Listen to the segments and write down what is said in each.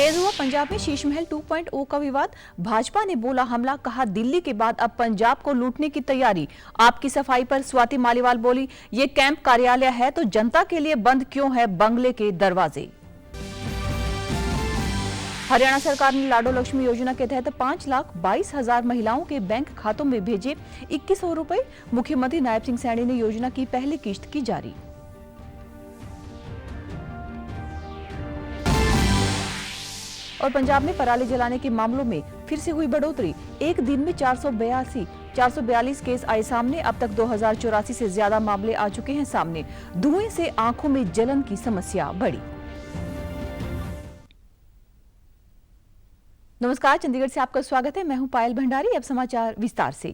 तेज हुआ पंजाब में शीश महल 2.0 का विवाद। भाजपा ने बोला हमला, कहा दिल्ली के बाद अब पंजाब को लूटने की तैयारी। आपकी सफाई पर स्वाति मालीवाल बोली, ये कैंप कार्यालय है तो जनता के लिए बंद क्यों है बंगले के दरवाजे। हरियाणा सरकार ने लाडो लक्ष्मी योजना के तहत 5,22,000 महिलाओं के बैंक खातों में भेजे 2100 रुपए। मुख्यमंत्री नायब सिंह सैनी ने योजना की पहली किश्त की जारी। और पंजाब में पराली जलाने के मामलों में फिर से हुई बढ़ोतरी। एक दिन में 442 केस आए सामने। अब तक 2084 से ज्यादा मामले आ चुके हैं सामने। धुएं से आंखों में जलन की समस्या बढ़ी। नमस्कार, चंडीगढ़ से आपका स्वागत है। मैं हूं पायल भंडारी। अब समाचार विस्तार से।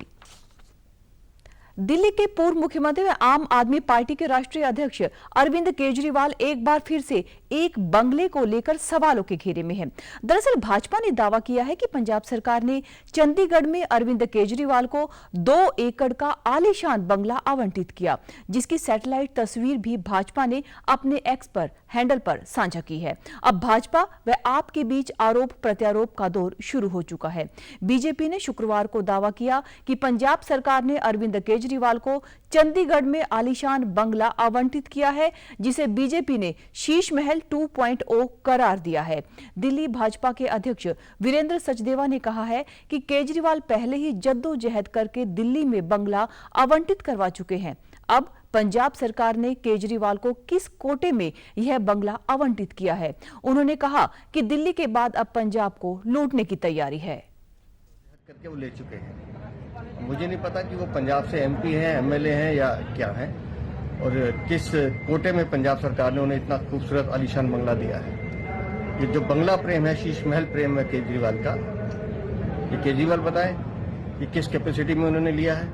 दिल्ली के पूर्व मुख्यमंत्री व आम आदमी पार्टी के राष्ट्रीय अध्यक्ष अरविंद केजरीवाल एक बार फिर से एक बंगले को लेकर सवालों के घेरे में हैं। दरअसल भाजपा ने दावा किया है कि पंजाब सरकार ने चंडीगढ़ में अरविंद केजरीवाल को 2 एकड़ का आलीशान बंगला आवंटित किया, जिसकी सैटेलाइट तस्वीर भी भाजपा ने अपने एक्स पर हैंडल पर साझा की है। अब भाजपा व आप के बीच आरोप प्रत्यारोप का दौर शुरू हो चुका है। बीजेपी ने शुक्रवार को दावा किया कि पंजाब सरकार ने अरविंद केजरीवाल को चंडीगढ़ में आलीशान बंगला आवंटित किया है, जिसे बीजेपी ने शीश महल 2.0 करार दिया है। दिल्ली भाजपा के अध्यक्ष वीरेंद्र सचदेवा ने कहा है कि केजरीवाल पहले ही जद्दोजहद करके दिल्ली में बंगला आवंटित करवा चुके हैं। अब पंजाब सरकार ने केजरीवाल को किस कोटे में यह बंगला आवंटित किया है। उन्होंने कहा कि दिल्ली के बाद अब पंजाब को लूटने की तैयारी है। करके वो ले चुके हैं। मुझे नहीं पता कि वो पंजाब से एमपी हैं, एमएलए हैं या क्या हैं, और किस कोटे में पंजाब सरकार ने उन्हें इतना खूबसूरत आलीशान बंगला दिया है। ये जो बंगला प्रेम है, शीश महल प्रेम है केजरीवाल का, ये केजरीवाल बताएं कि किस कैपेसिटी में उन्होंने लिया है।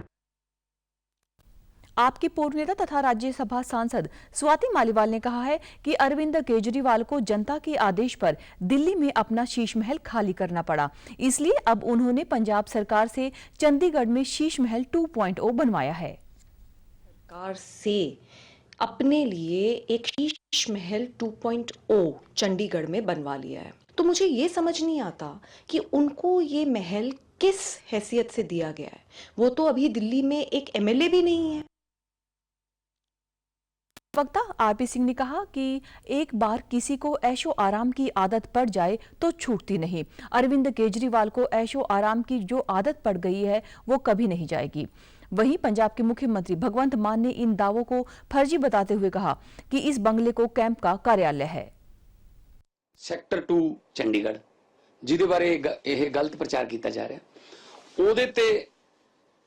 आपके पूर्व नेता तथा राज्यसभा सांसद स्वाति मालीवाल ने कहा है कि अरविंद केजरीवाल को जनता के आदेश पर दिल्ली में अपना शीश महल खाली करना पड़ा, इसलिए अब उन्होंने पंजाब सरकार से चंडीगढ़ में शीश महल 2.0 बनवाया है। सरकार से अपने लिए एक शीश महल 2.0 चंडीगढ़ में बनवा लिया है, तो मुझे ये समझ नहीं आता कि उनको ये महल किस हैसियत से दिया गया है। वो तो अभी दिल्ली में एक एमएलए भी नहीं है। वक्ता आरपी सिंह ने कहा कि एक बार किसी को ऐशो आराम की आदत पड़ जाए तो छूटती नहीं। अरविंद केजरीवाल को ऐशो आराम की जो आदत पड़ गई है वो कभी नहीं जाएगी। वहीं पंजाब के मुख्यमंत्री भगवंत मान ने इन दावों को फर्जी बताते हुए कहा कि इस बंगले को कैंप का कार्यालय है। सैक्टर 2 चंडीगढ़ जिहदे बारे यह गलत प्रचार किया जा रहा है, ਉਹਦੇ ਤੇ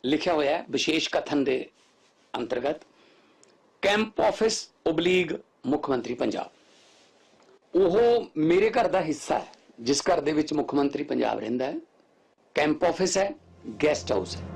लिखा हुआ है विशेष कथन के अंतर्गत कैंप ऑफिस / मुख्यमंत्री पंजाब। ਉਹ मेरे घर का हिस्सा है, जिस घर ਦੇ ਵਿੱਚ मुख्यमंत्री पंजाब ਰਹਿੰਦਾ है। कैंप ऑफिस है, गेस्ट हाउस है।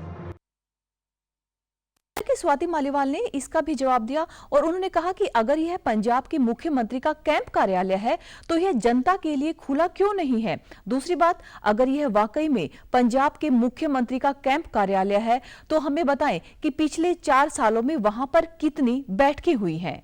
स्वाति मालीवाल ने इसका भी जवाब दिया और उन्होंने कहा कि अगर यह पंजाब के मुख्यमंत्री का कैंप कार्यालय है तो यह जनता के लिए खुला क्यों नहीं है। दूसरी बात, अगर यह वाकई में पंजाब के मुख्यमंत्री का कैंप कार्यालय है तो हमें बताएं कि पिछले 4 सालों में वहां पर कितनी बैठकें हुई हैं।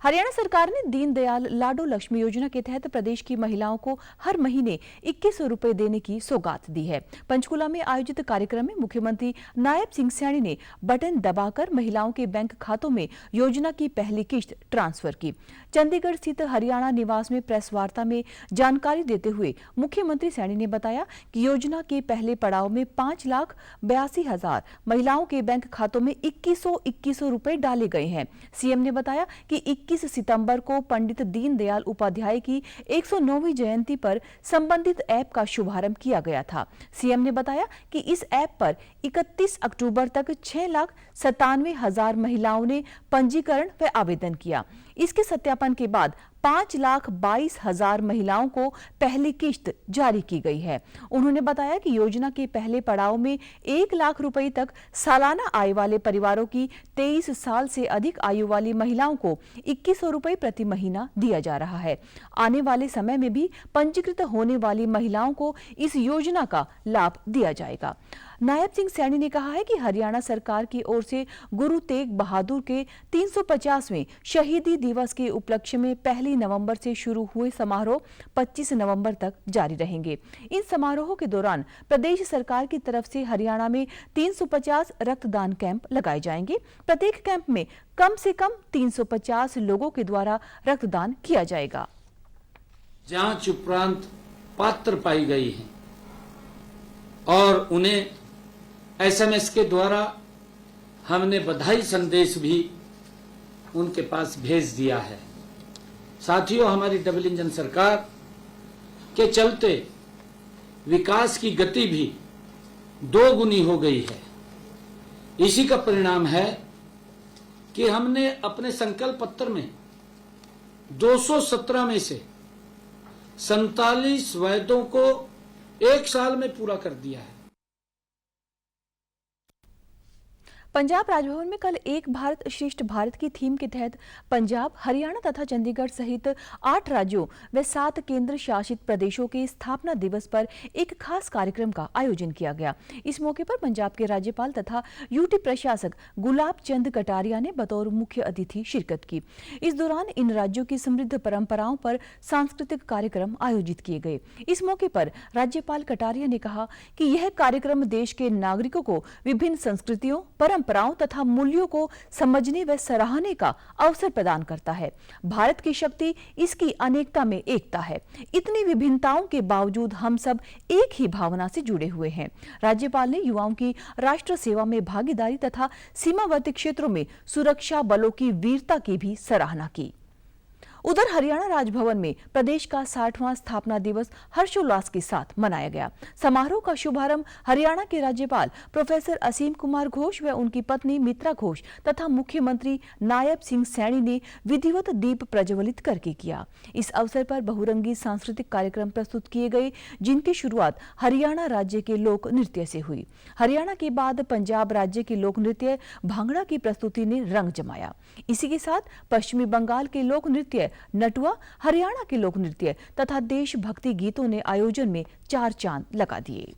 हरियाणा सरकार ने दीनदयाल लाडो लक्ष्मी योजना के तहत प्रदेश की महिलाओं को हर महीने 2100 रुपए देने की सौगात दी है। पंचकुला में आयोजित कार्यक्रम में मुख्यमंत्री नायब सिंह सैनी ने बटन दबाकर महिलाओं के बैंक खातों में योजना की पहली किश्त ट्रांसफर की। चंडीगढ़ स्थित हरियाणा निवास में प्रेस वार्ता में जानकारी देते हुए मुख्यमंत्री सैनी ने बताया कि योजना के पहले पड़ाव में 5,82,000 महिलाओं के बैंक खातों में 2100 रुपए डाले गए हैं। सीएम ने बताया कि 21 सितंबर को पंडित दीनदयाल उपाध्याय की 109वीं जयंती पर संबंधित ऐप का शुभारंभ किया गया था। सीएम ने बताया कि इस ऐप पर 31 अक्टूबर तक 6,97,000 महिलाओं ने पंजीकरण व आवेदन किया। इसके सत्यापन के बाद 5,22,000 महिलाओं को पहली किश्त जारी की गई है। उन्होंने बताया कि योजना के पहले पड़ाव में 1 लाख रुपए तक सालाना आय वाले परिवारों की 23 साल से अधिक आयु वाली महिलाओं को 2100 रुपए प्रति महीना दिया जा रहा है। आने वाले समय में भी पंजीकृत होने वाली महिलाओं को इस योजना का लाभ दिया जाएगा। नायब सिंह सैनी ने कहा है कि हरियाणा सरकार की ओर से गुरु तेग बहादुर के 350वें शहीदी दिवस के उपलक्ष्य में पहली नवंबर से शुरू हुए समारोह 25 नवंबर तक जारी रहेंगे। इन समारोहों के दौरान प्रदेश सरकार की तरफ से हरियाणा में 350 रक्तदान कैंप लगाए जाएंगे। प्रत्येक कैंप में कम से कम 350 लोगों के द्वारा रक्तदान किया जाएगा। जांच उपरांत पात्र पाई गई है और उन्हें SMS के द्वारा हमने बधाई संदेश भी उनके पास भेज दिया है। साथियों, हमारी डबल इंजन सरकार के चलते विकास की गति भी दोगुनी हो गई है। इसी का परिणाम है कि हमने अपने संकल्प पत्र में 217 में से 47 वायदों को 1 साल में पूरा कर दिया है। पंजाब राजभवन में कल एक भारत श्रेष्ठ भारत की थीम के तहत पंजाब, हरियाणा तथा चंडीगढ़ सहित 8 राज्यों व 7 केंद्र शासित प्रदेशों के स्थापना दिवस पर एक खास कार्यक्रम का आयोजन किया गया। इस मौके पर पंजाब के राज्यपाल तथा यूटी प्रशासक गुलाब चंद कटारिया ने बतौर मुख्य अतिथि शिरकत की। इस दौरान इन राज्यों की समृद्ध परंपराओं पर सांस्कृतिक कार्यक्रम आयोजित किए गए। इस मौके पर राज्यपाल कटारिया ने कहा कि यह कार्यक्रम देश के नागरिकों को विभिन्न संस्कृतियों, परंपराओं तथा मूल्यों को समझने व सराहने का अवसर प्रदान करता है। भारत की शक्ति इसकी अनेकता में एकता है। इतनी विभिन्नताओं के बावजूद हम सब एक ही भावना से जुड़े हुए हैं। राज्यपाल ने युवाओं की राष्ट्र सेवा में भागीदारी तथा सीमावर्ती क्षेत्रों में सुरक्षा बलों की वीरता की भी सराहना की। उधर हरियाणा राजभवन में प्रदेश का 60वां स्थापना दिवस हर्षोल्लास के साथ मनाया गया। समारोह का शुभारंभ हरियाणा के राज्यपाल प्रोफेसर असीम कुमार घोष व उनकी पत्नी मित्रा घोष तथा मुख्यमंत्री नायब सिंह सैनी ने विधिवत दीप प्रज्वलित करके किया। इस अवसर पर बहुरंगी सांस्कृतिक कार्यक्रम प्रस्तुत किए गए, जिनकी शुरुआत हरियाणा राज्य के लोक नृत्य से हुई। हरियाणा के बाद पंजाब राज्य के लोक नृत्य भांगड़ा की प्रस्तुति ने रंग जमाया। इसी के साथ पश्चिमी बंगाल के लोक नृत्य नटुआ, हरियाणा के लोक नृत्य तथा देशभक्ति गीतों ने आयोजन में 4 चांद लगा दिए।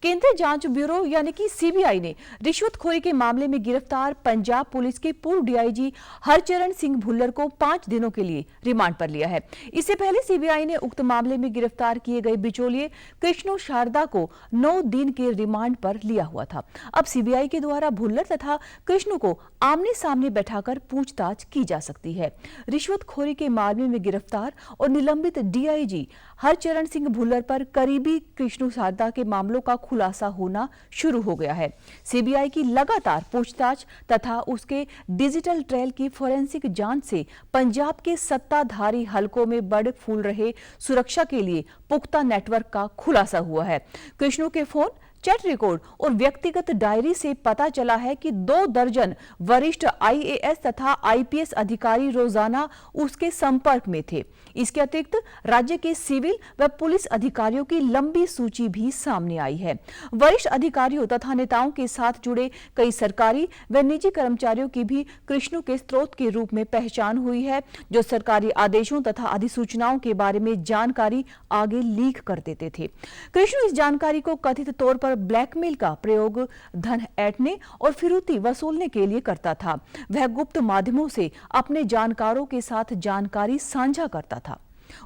केंद्रीय जांच ब्यूरो यानी कि सीबीआई ने रिश्वतखोरी के मामले में गिरफ्तार पंजाब पुलिस के पूर्व डीआईजी हरचरण सिंह भुल्लर को 5 दिनों के लिए रिमांड पर लिया है। इससे पहले सीबीआई ने उक्त मामले में गिरफ्तार किए गए बिचौलिए कृष्णो शारदा को 9 दिन के रिमांड पर लिया हुआ था। अब सीबीआई के द्वारा भुल्लर तथा कृष्णो को आमने सामने बैठाकर पूछताछ की जा सकती है। रिश्वतखोरी के मामले में गिरफ्तार और निलंबित डीआईजी हरचरण सिंह भुल्लर पर करीबी कृष्णो शारदा के मामलों का खुलासा होना शुरू हो गया है। सीबीआई की लगातार पूछताछ तथा उसके डिजिटल ट्रेल की फोरेंसिक जांच से पंजाब के सत्ताधारी हलकों में बर्ड फूल रहे सुरक्षा के लिए पुख्ता नेटवर्क का खुलासा हुआ है। कृष्णो के फोन, चैट रिकॉर्ड और व्यक्तिगत डायरी से पता चला है कि 2 दर्जन वरिष्ठ आईएएस तथा आईपीएस अधिकारी रोजाना उसके संपर्क में थे। इसके अतिरिक्त राज्य के सिविल व पुलिस अधिकारियों की लंबी सूची भी सामने आई है। वरिष्ठ अधिकारियों तथा नेताओं के साथ जुड़े कई सरकारी व निजी कर्मचारियों की भी कृष्णो के स्रोत के रूप में पहचान हुई है, जो सरकारी आदेशों तथा अधिसूचनाओं के बारे में जानकारी आगे लीक कर देते थे। कृष्णो इस जानकारी को कथित तौर पर ब्लैकमेल का प्रयोग धन ऐंठने और फिरौती वसूलने के लिए करता था। वह गुप्त माध्यमों से अपने जानकारों के साथ जानकारी साझा करता था।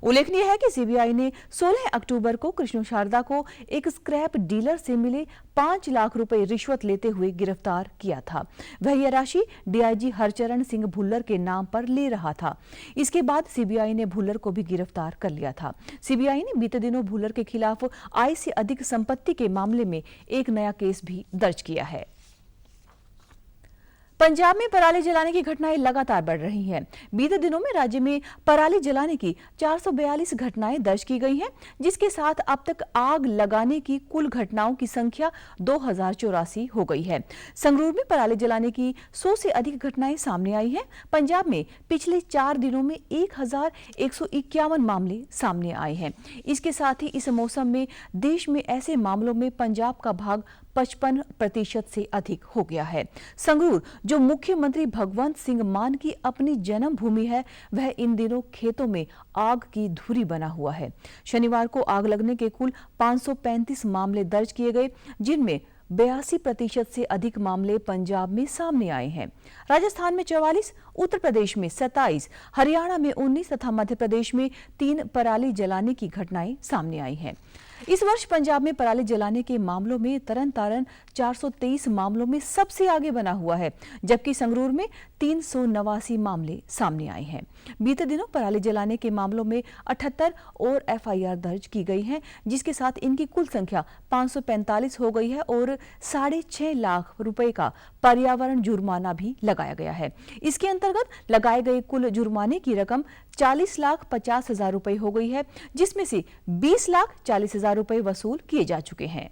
उल्लेखनीय है कि सीबीआई ने 16 अक्टूबर को कृष्णो शारदा को एक स्क्रैप डीलर से मिले 5 लाख रुपए रिश्वत लेते हुए गिरफ्तार किया था। वह यह राशि डीआईजी हरचरण सिंह भुल्लर के नाम पर ले रहा था। इसके बाद सीबीआई ने भुल्लर को भी गिरफ्तार कर लिया था। सीबीआई ने बीते दिनों भुल्लर के खिलाफ आय से अधिक संपत्ति के मामले में एक नया केस भी दर्ज किया है। पंजाब में पराली जलाने की घटनाएं लगातार बढ़ रही हैं। बीते दिनों में राज्य में पराली जलाने की 442 घटनाएं दर्ज की गई हैं, जिसके साथ अब तक आग लगाने की कुल घटनाओं की संख्या 2084 हो गई है। संगरूर में पराली जलाने की 100 से अधिक घटनाएं सामने आई हैं। पंजाब में पिछले 4 दिनों में 1151 मामले सामने आए हैं। इसके साथ ही इस मौसम में देश में ऐसे मामलों में पंजाब का भाग 55% से अधिक हो गया है। संगरूर, जो मुख्यमंत्री भगवंत सिंह मान की अपनी जन्मभूमि है, वह इन दिनों खेतों में आग की धुरी बना हुआ है। शनिवार को आग लगने के कुल 535 मामले दर्ज किए गए, जिनमें 82% से अधिक मामले पंजाब में सामने आए हैं। राजस्थान में 44, उत्तर प्रदेश में 27, हरियाणा में 19 तथा मध्य प्रदेश में 3 पराली जलाने की घटनाएं सामने आई हैं। इस वर्ष पंजाब में पराली जलाने के मामलों में तरन तारण 423 मामलों में सबसे आगे बना हुआ है, जबकि संगरूर में 389 मामले सामने आए हैं। बीते दिनों पराली जलाने के मामलों में 78 और एफआईआर दर्ज की गई है, जिसके साथ इनकी कुल संख्या 545 हो गई है और 6.5 लाख रुपए का पर्यावरण जुर्माना भी लगाया गया है। इसके अंतर्गत लगाए गए कुल जुर्माने की रकम 40,50,000 रुपए हो गई है, जिसमें से 20,40,000 रुपए वसूल किए जा चुके हैं।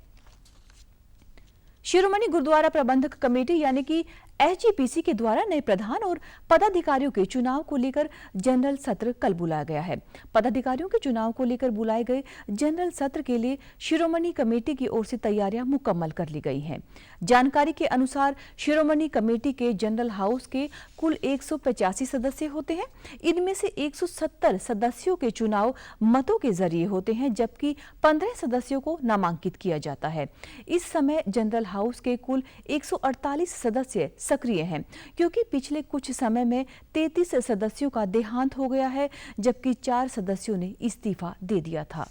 शिरोमणि गुरुद्वारा प्रबंधक कमेटी यानी कि एचजीपीसी के द्वारा नए प्रधान और पदाधिकारियों के चुनाव को लेकर जनरल सत्र कल बुलाया गया है। पदाधिकारियों के चुनाव को लेकर बुलाए गए जनरल सत्र के लिए शिरोमणि कमेटी की ओर से तैयारियां मुकम्मल कर ली गई हैं। जानकारी के अनुसार शिरोमणि कमेटी के जनरल हाउस के कुल 185 सदस्य होते हैं। इनमें से 170 सदस्यों के चुनाव मतों के जरिए होते हैं, जबकि 15 सदस्यों को नामांकित किया जाता है। इस समय जनरल हाउस के कुल 148 सदस्य सक्रिय हैं, क्योंकि पिछले कुछ समय में 33 सदस्यों का देहांत हो गया है, जबकि 4 सदस्यों ने इस्तीफा दे दिया था।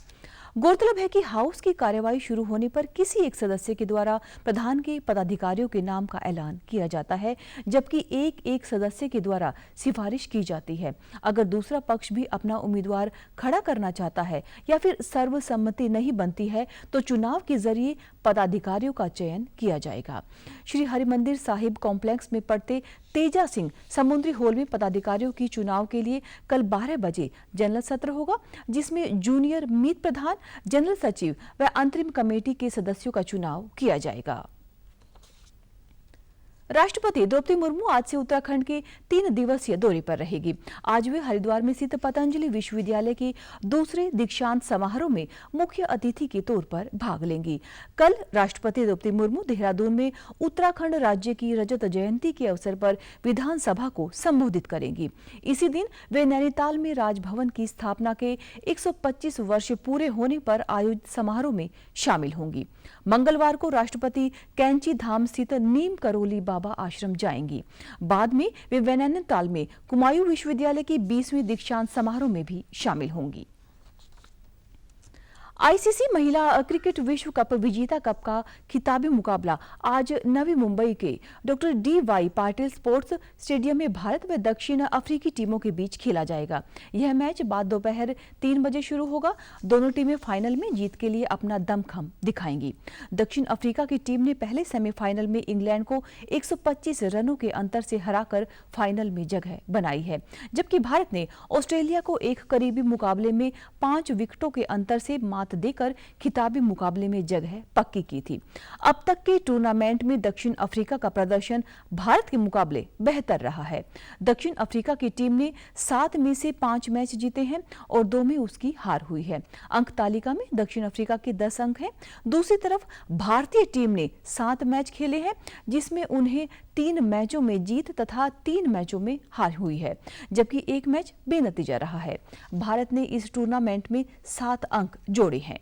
गौरतलब है कि हाउस की कार्यवाही शुरू होने पर किसी एक सदस्य के द्वारा प्रधान के पदाधिकारियों के नाम का ऐलान किया जाता है, जबकि एक सदस्य के द्वारा सिफारिश की जाती है। अगर दूसरा पक्ष भी अपना उम्मीदवार खड़ा करना चाहता है या फिर सर्वसम्मति नहीं बनती है, तो चुनाव के जरिए पदाधिकारियों का चयन किया जाएगा। श्री हरिमंदिर साहिब कॉम्प्लेक्स में पड़ते तेजा सिंह समुद्री हॉल में पदाधिकारियों की चुनाव के लिए कल 12 बजे जनरल सत्र होगा, जिसमें जूनियर मीत प्रधान, जनरल सचिव व अंतरिम कमेटी के सदस्यों का चुनाव किया जाएगा। राष्ट्रपति द्रौपदी मुर्मू आज से उत्तराखंड के 3 दिवसीय दौरे पर रहेगी। आज वे हरिद्वार में स्थित पतंजलि विश्वविद्यालय के दूसरे दीक्षांत समारोह में मुख्य अतिथि के तौर पर भाग लेंगी। कल राष्ट्रपति द्रौपदी मुर्मू देहरादून में उत्तराखंड राज्य की रजत जयंती के अवसर पर विधानसभा को संबोधित करेंगी। इसी दिन वे नैनीताल में राजभवन की स्थापना के 125 वर्ष पूरे होने पर आयोजित समारोह में शामिल होंगी। मंगलवार को राष्ट्रपति कैंची धाम स्थित नीम करोली बाबा आश्रम जाएंगी। बाद में वे नैनीताल में कुमायूं विश्वविद्यालय की 20वीं दीक्षांत समारोह में भी शामिल होंगी। आईसीसी महिला क्रिकेट विश्व कप विजेता कप का खिताबी मुकाबला आज नवी मुंबई के doctor D.Y.. Patil sports stadium में भारत व दक्षिण अफ्रीकी टीमों के बीच खेला जाएगा। यह मैच बाद दोपहर 3 बजे शुरू होगा। दोनों टीमें फाइनल में जीत के लिए अपना दमखम दिखाएंगी। दक्षिण अफ्रीका की टीम ने पहले सेमीफाइनल में इंग्लैंड को 125 रनों के अंतर से हराकर फाइनल में जगह बनाई है, जबकि भारत ने ऑस्ट्रेलिया को एक करीबी मुकाबले में 5 विकेटों के अंतर से देकर खिताबी मुकाबले में जगह पक्की की थी। अब तक के टूर्नामेंट में दक्षिण अफ्रीका का प्रदर्शन भारत के मुकाबले बेहतर रहा है। दक्षिण अफ्रीका की टीम ने 7 में से 5 मैच जीते हैं और 2 में उसकी हार हुई है। अंक तालिका में दक्षिण अफ्रीका के 10 अंक हैं। दूसरी तरफ भारतीय टीम ने 7 मैच खेले हैं, जिसमें उन्हें 3 मैचों में जीत तथा 3 मैचों में हार हुई है, जबकि 1 मैच बेनतीजा रहा है। भारत ने इस टूर्नामेंट में 7 अंक जोड़े हैं।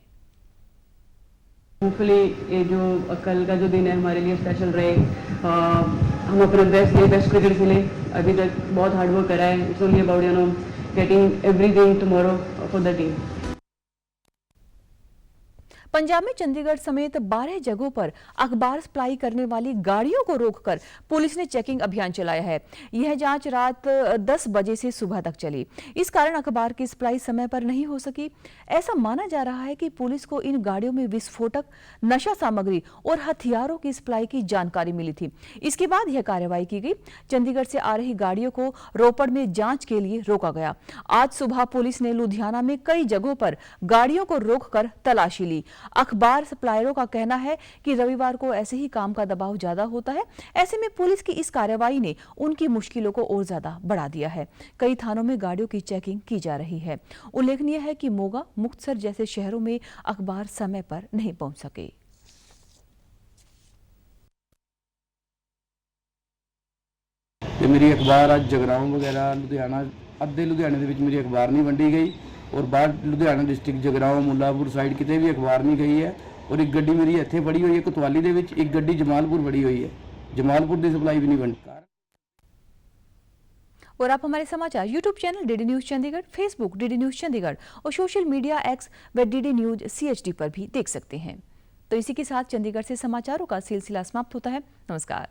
होपफुली ये जो कल का जो दिन है हमारे लिए स्पेशल रहे। हम अपना बेस्ट क्रिकेट खेले। अभी तक बहुत हार्ड वर्क करा है। It's only about getting everything tomorrow for the team. Punjab में चंडीगढ़ समेत 12 जगहों पर अखबार सप्लाई करने वाली गाड़ियों को रोककर पुलिस ने चेकिंग अभियान चलाया है। यह जांच रात 10 बजे से सुबह तक चली। इस कारण अखबार की सप्लाई समय पर नहीं हो सकी। ऐसा माना जा रहा है कि पुलिस को इन गाड़ियों में विस्फोटक, नशा सामग्री और हथियारों की सप्लाई की जानकारी मिली थी। इसके बाद यह कार्रवाई की गई। चंडीगढ़ से आ रही गाड़ियों को रोपड़ में जांच के लिए रोका गया। आज सुबह पुलिस ने लुधियाना में कई जगहों पर गाड़ियों को रोककर तलाशी ली। अखबार सप्लायरों का कहना है कि रविवार को ऐसे ही काम का दबाव ज्यादा होता है। ऐसे में पुलिस की इस कार्रवाई ने उनकी मुश्किलों को और ज्यादा बढ़ा दिया है। कई थानों में गाड़ियों की चेकिंग की जा रही है। उल्लेखनीय है कि मोगा, मुक्तसर जैसे शहरों में अखबार समय पर नहीं पहुंच सके। मेरी अखबार आज जगराओं वगैरह लुधियाना अद्धे लुधियाने ਦੇ मेरी अखबार नहीं वंडी गई और बाहर लुधियाना डिस्ट्रिक्ट जगराओं मुल्लापुर साइड कितने भी अखबार नहीं गई है ਔਰ ਇੱਕ ਗੱਡੀ ਮੇਰੀ ਇੱਥੇ ਫੜੀ ਹੋਈ ਹੈ ਕੋਤਵਾਲੀ ਦੇ ਵਿੱਚ, ਇੱਕ ਗੱਡੀ ਜਮਾਲਪੁਰ ਫੜੀ ਹੋਈ ਹੈ। जमालपुर ਦੀ सप्लाई भी नहीं बन। और आप हमारे समाचार YouTube channel DD news Chandigarh, Facebook DD news Chandigarh और सोशल मीडिया एक्स व डीडी न्यूज CHD पर भी देख सकते हैं। तो इसी के साथ चंडीगढ़ से समाचारों का सिलसिला समाप्त होता है। नमस्कार।